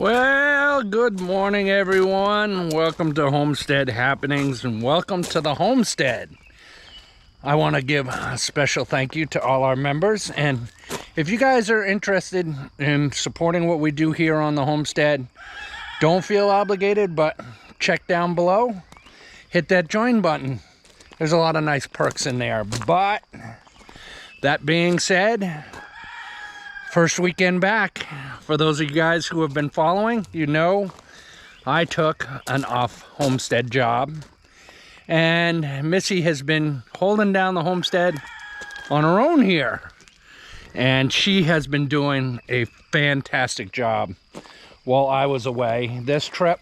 Well, good morning, everyone. Welcome to Homestead Happenings and welcome to the homestead. I want to give a special thank you to all our members, and if you guys are interested in supporting what we do here on the homestead, don't feel obligated, but check down below, hit that join button. There's a lot of nice perks in there. But that being said, first weekend back. For those of you guys who have been following, you know I took an off homestead job, and Missy has been holding down the homestead on her own here, and she has been doing a fantastic job while I was away. This trip,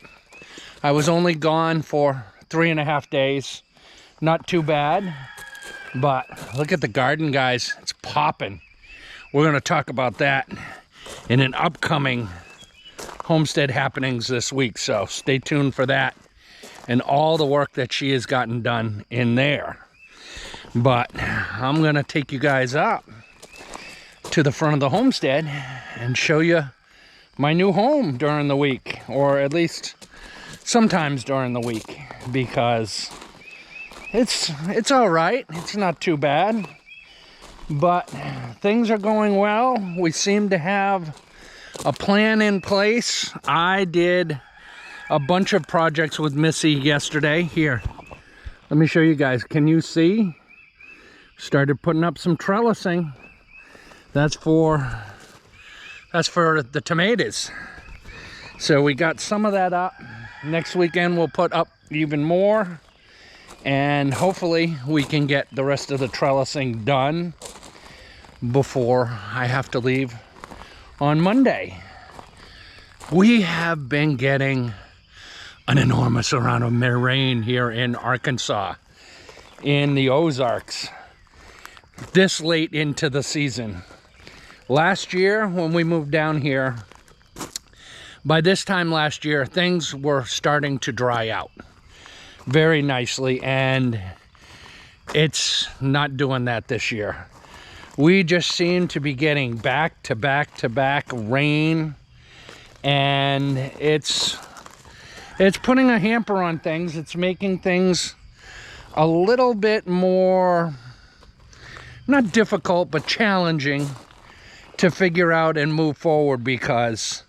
I was only gone for 3.5 days. Not too bad, but look at the garden, guys. It's popping. We're going to talk about that in an upcoming homestead happenings this week, so stay tuned for that and all the work that she has gotten done in there. But I'm going to take you guys up to the front of the homestead and show you my new home during the week, or at least sometimes during the week, because it's all right. It's not too bad. But things are going well. We seem to have a plan in place. I did a bunch of projects with Missy yesterday. Here, let me show you guys. Can you see? Started putting up some trellising. That's for the tomatoes. So we got some of that up. Next weekend we'll put up even more, and hopefully we can get the rest of the trellising done before I have to leave on Monday. We have been getting an enormous amount of rain here in Arkansas, in the Ozarks, this late into the season. Last year, when we moved down here, by this time last year, things were starting to dry out very nicely, and it's not doing that this year. We just seem to be getting back to back rain, and it's putting a hamper on things. It's making things a little bit more, not difficult, but challenging to figure out and move forward, because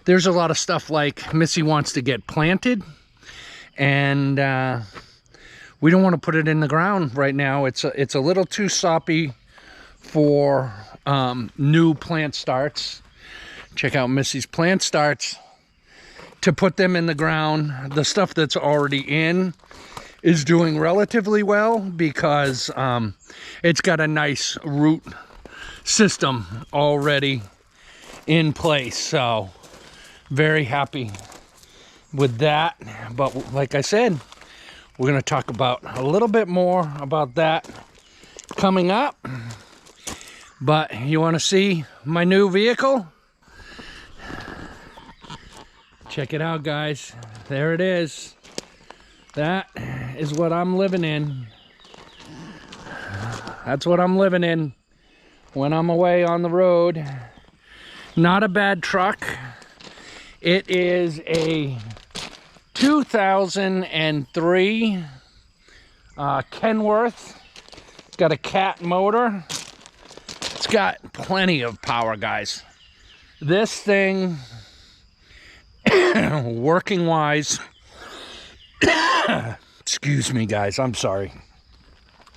there's a lot of stuff like Missy wants to get planted, and we don't want to put it in the ground right now. It's a little too soppy for new plant starts. Check out Missy's plant starts. To put them in the ground, the stuff that's already in is doing relatively well, because it's got a nice root system already in place. So very happy with that. But like I said, we're going to talk about a little bit more about that coming up. But you want to see my new vehicle? Check it out, guys. There it is. That is what I'm living in. That's what I'm living in when I'm away on the road. Not a bad truck. It is a 2003 Kenworth. It's got a cat motor. It's got plenty of power, guys. This thing, working wise, excuse me, guys, I'm sorry.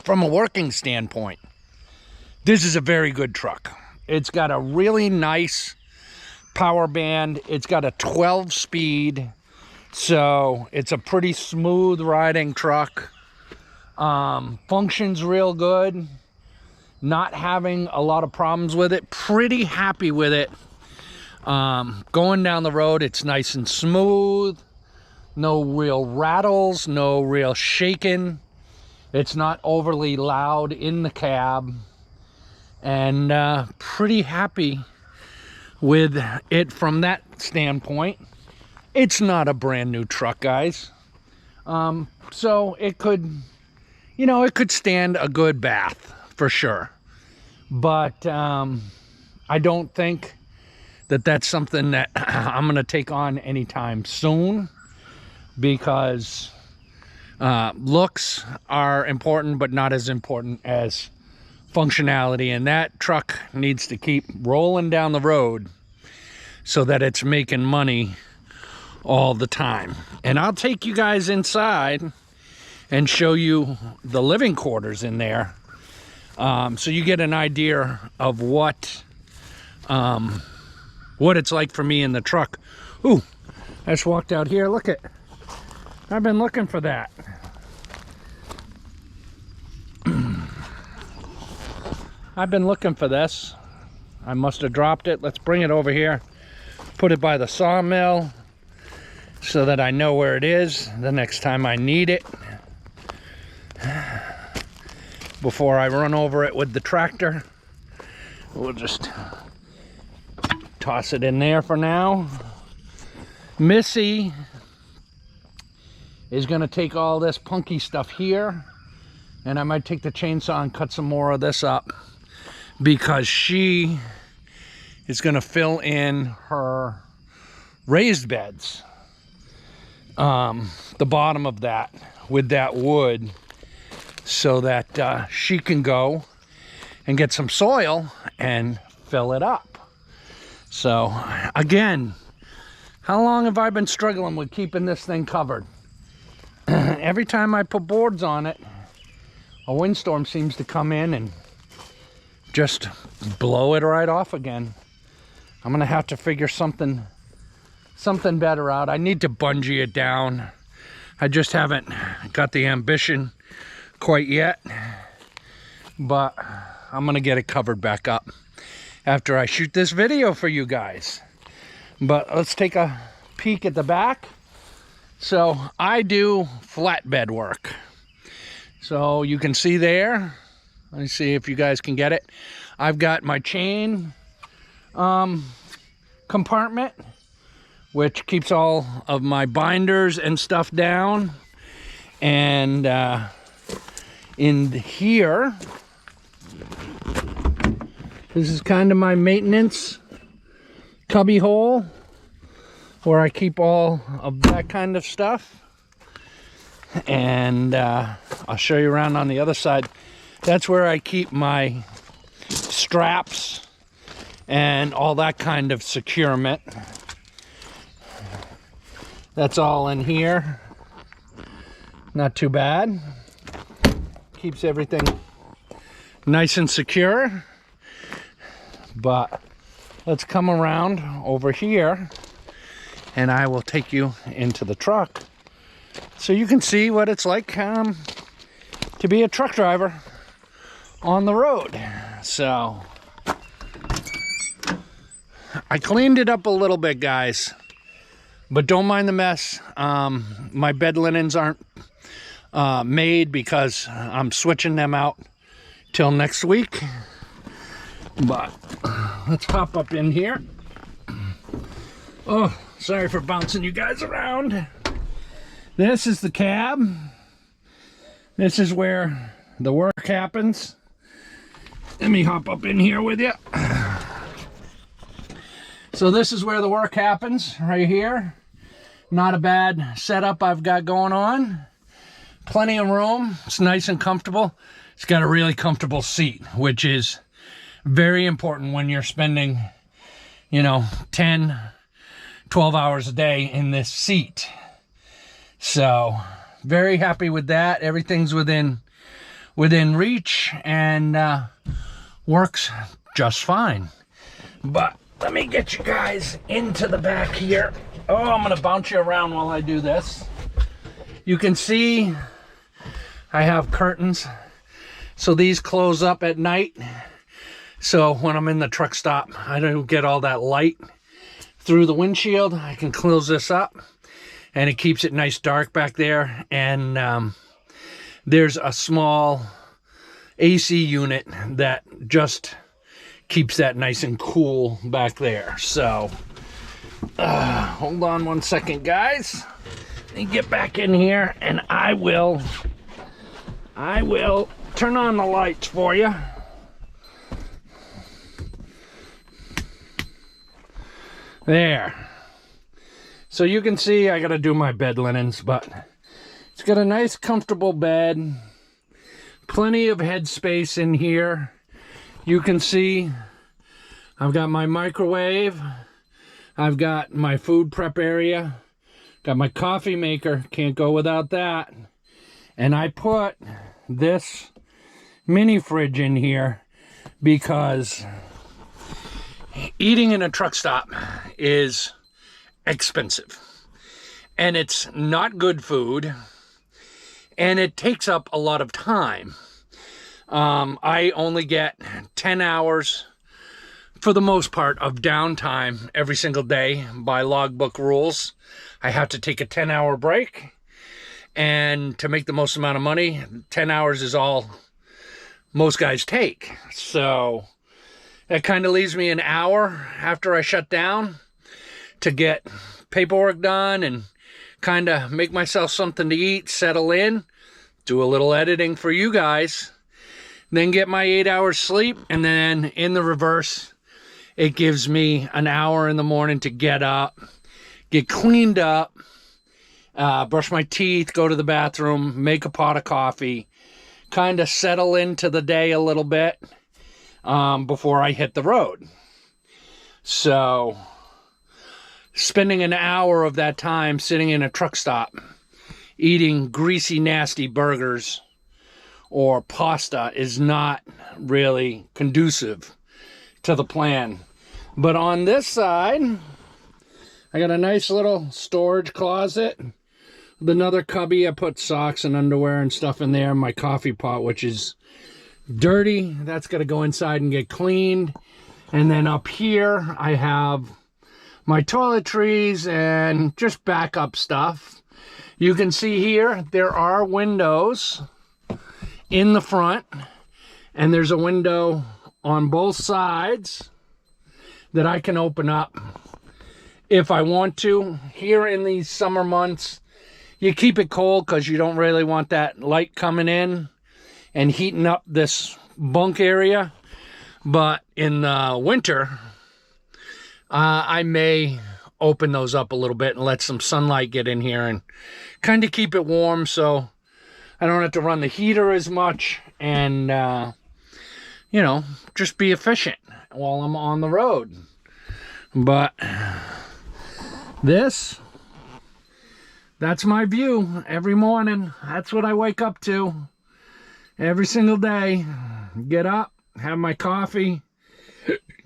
From a working standpoint, this is a very good truck. It's got a really nice power band. It's got a 12-speed, so it's a pretty smooth riding truck. Functions real good. Not having a lot of problems with it. Pretty happy with it. Going down the road, it's nice and smooth. No real rattles, no real shaking. It's not overly loud in the cab. And pretty happy with it from that standpoint. It's not a brand new truck, guys. So it could, it could stand a good bath for sure. But I don't think that's something that I'm going to take on anytime soon, because looks are important, but not as important as functionality. And that truck needs to keep rolling down the road so that it's making money all the time. And I'll take you guys inside and show you the living quarters in there, so you get an idea of what it's like for me in the truck. Ooh, I just walked out here. Look it. I've been looking for that. I've been looking for this. I must have dropped it. Let's bring it over here. Put it by the sawmill so that I know where it is the next time I need it, before I run over it with the tractor. We'll just toss it in there for now. Missy is going to take all this punky stuff here, and I might take the chainsaw and cut some more of this up, because she is going to fill in her raised beds, the bottom of that, with that wood, so that she can go and get some soil and fill it up. So again, how long have I been struggling with keeping this thing covered? Every time I put boards on it, a windstorm seems to come in and just blow it right off again. I'm gonna have to figure something better out. I need to bungee it down. I just haven't got the ambition quite yet, but I'm gonna get it covered back up after I shoot this video for you guys. But let's take a peek at the back. So I do flatbed work. So you can see there, let me see if you guys can get it. I've got my chain compartment, which keeps all of my binders and stuff down. And in here, this is kind of my maintenance cubby hole, where I keep all of that kind of stuff. And I'll show you around on the other side. That's where I keep my straps and all that kind of securement. That's all in here. Not too bad. Keeps everything nice and secure. But let's come around over here and I will take you into the truck so you can see what it's like to be a truck driver on the road. So I cleaned it up a little bit, guys, but don't mind the mess. My bed linens aren't made because I'm switching them out till next week. But let's hop up in here. Oh, sorry for bouncing you guys around. This is the cab. This is where the work happens. Let me hop up in here with you. So this is where the work happens, right here. Not a bad setup I've got going on. Plenty of room. It's nice and comfortable. It's got a really comfortable seat, which is very important when you're spending, 10, 12 hours a day in this seat. So very happy with that. Everything's within reach and works just fine. But let me get you guys into the back here. Oh, I'm gonna bounce you around while I do this. You can see I have curtains, so these close up at night. So when I'm in the truck stop, I don't get all that light through the windshield. I can close this up and it keeps it nice dark back there. And there's a small AC unit that just keeps that nice and cool back there. So hold on one second, guys. Let me get back in here and I will turn on the lights for you. There. So you can see I got to do my bed linens, but it's got a nice comfortable bed. Plenty of headspace in here. You can see I've got my microwave. I've got my food prep area. Got my coffee maker. Can't go without that. And I put this mini fridge in here because eating in a truck stop is expensive. And it's not good food. And it takes up a lot of time. I only get 10 hours for the most part of downtime every single day by logbook rules. I have to take a 10-hour break, and to make the most amount of money, 10 hours is all most guys take. So that kind of leaves me an hour after I shut down to get paperwork done and kind of make myself something to eat, settle in, do a little editing for you guys, then get my 8 hours sleep, and then in the reverse, it gives me an hour in the morning to get up, get cleaned up, brush my teeth, go to the bathroom, make a pot of coffee, kind of settle into the day a little bit before I hit the road. So spending an hour of that time sitting in a truck stop, eating greasy, nasty burgers or pasta is not really conducive to the plan. But on this side, I got a nice little storage closet with another cubby. I put socks and underwear and stuff in there. My coffee pot, which is dirty, that's got to go inside and get cleaned. And then up here, I have my toiletries and just backup stuff. You can see here, there are windows in the front, and there's a window on both sides that I can open up if I want to. Here in these summer months, you keep it cold because you don't really want that light coming in and heating up this bunk area. But in the winter, I may open those up a little bit and let some sunlight get in here and kind of keep it warm so I don't have to run the heater as much and, you know, just be efficient while I'm on the road. But that's my view every morning. That's what I wake up to every single day. Get up, have my coffee,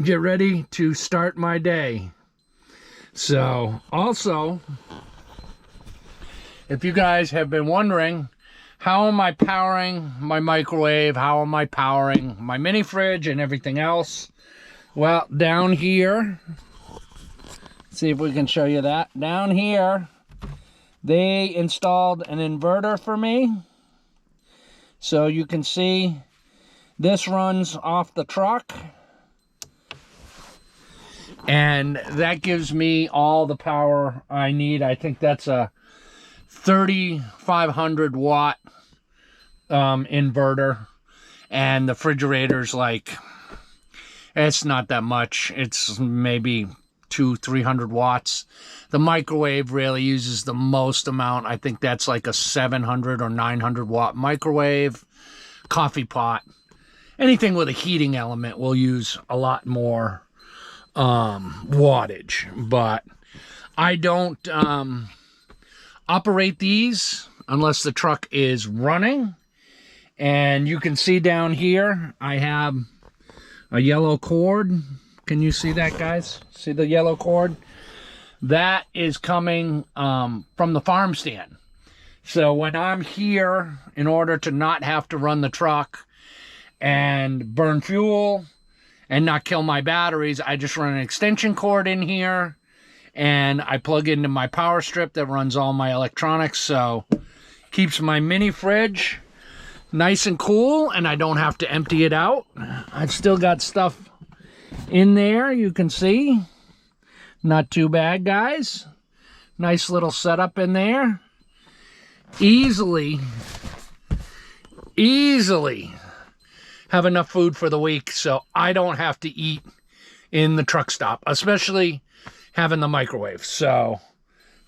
get ready to start my day. So also, if you guys have been wondering, how am I powering my microwave? How am I powering my mini fridge and everything else? Well, down here, see if we can show you that. Down here, they installed an inverter for me. So you can see this runs off the truck. And that gives me all the power I need. I think that's a 3,500 watt inverter, and the refrigerator's like, it's not that much. It's maybe 200-300 watts. The microwave really uses the most amount. I think that's like a 700 or 900 watt microwave. Coffee pot, anything with a heating element will use a lot more wattage, but I don't operate these unless the truck is running. And you can see down here I have a yellow cord. Can you see that, guys? See the yellow cord? That is coming from the farm stand. So when I'm here, in order to not have to run the truck and burn fuel and not kill my batteries, I just run an extension cord in here and I plug into my power strip that runs all my electronics. So keeps my mini fridge nice and cool, and I don't have to empty it out. I've still got stuff in there, you can see. Not too bad, guys. Nice little setup in there. Easily have enough food for the week so I don't have to eat in the truck stop, especially having the microwave. So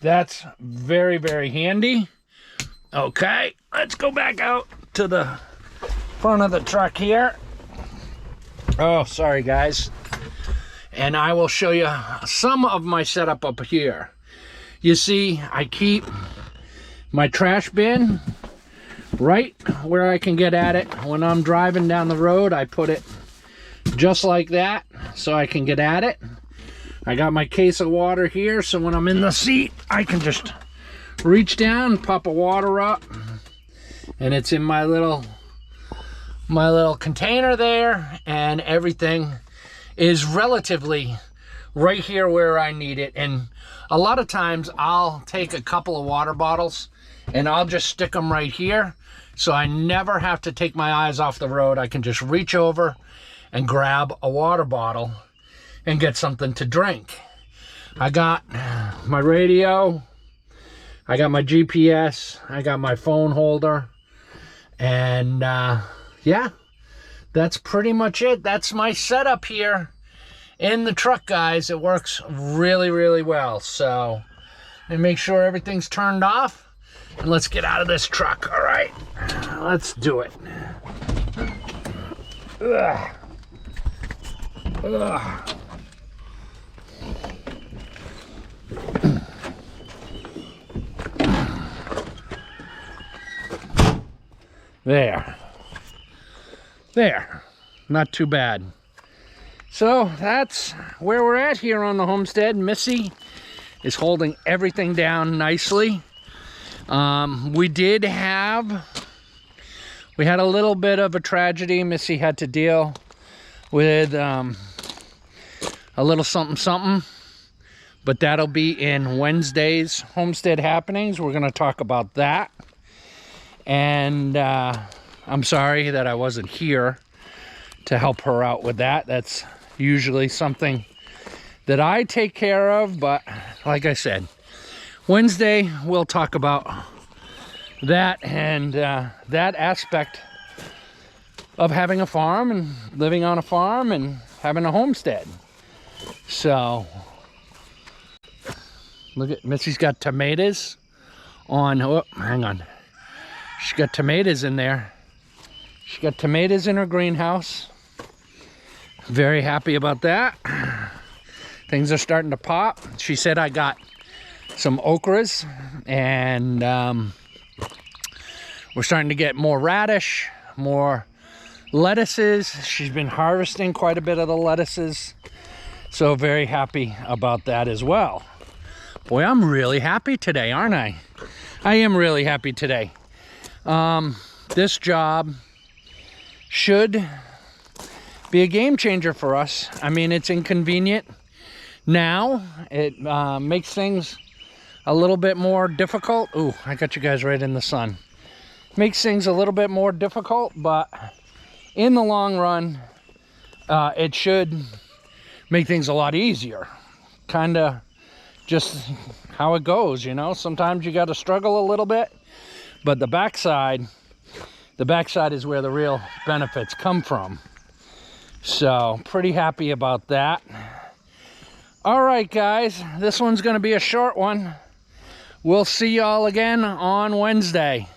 that's very, very handy. Okay, let's go back out to the front of the truck here. Oh, sorry guys. And I will show you some of my setup up here. You see, I keep my trash bin right where I can get at it. When I'm driving down the road, I put it just like that so I can get at it. I got my case of water here, so when I'm in the seat, I can just reach down, pop a water up, and it's in my little container there, and everything is relatively right here where I need it. And a lot of times I'll take a couple of water bottles and I'll just stick them right here, so I never have to take my eyes off the road. I can just reach over and grab a water bottle and get something to drink. I got my radio, I got my GPS, I got my phone holder, and yeah, that's pretty much it. That's my setup here in the truck, guys. It works really, really well. So, and make sure everything's turned off. And let's get out of this truck, all right? Let's do it. Ugh. Ugh. There. There. Not too bad. So that's where we're at here on the homestead. Missy is holding everything down nicely. We had a little bit of a tragedy. Missy had to deal with a little something, but that'll be in Wednesday's homestead happenings. We're going to talk about that. And I'm sorry that I wasn't here to help her out with that. That's usually something that I take care of, but like I said, Wednesday we'll talk about that and that aspect of having a farm and living on a farm and having a homestead. So look at Missy's got tomatoes on. Oh, hang on. She's got tomatoes in there. She got tomatoes in her greenhouse. Very happy about that. Things are starting to pop. She said I got some okras, and we're starting to get more radish, more lettuces. She's been harvesting quite a bit of the lettuces, so very happy about that as well. Boy, I'm really happy today, aren't I? I am really happy today. This job should be a game changer for us. I mean, it's inconvenient now. It makes things a little bit more difficult. Ooh, I got you guys right in the sun. Makes things a little bit more difficult, but in the long run, it should make things a lot easier. Kind of just how it goes, you know. Sometimes you got to struggle a little bit, but the backside is where the real benefits come from. So pretty happy about that. All right, guys, this one's going to be a short one. We'll see y'all again on Wednesday.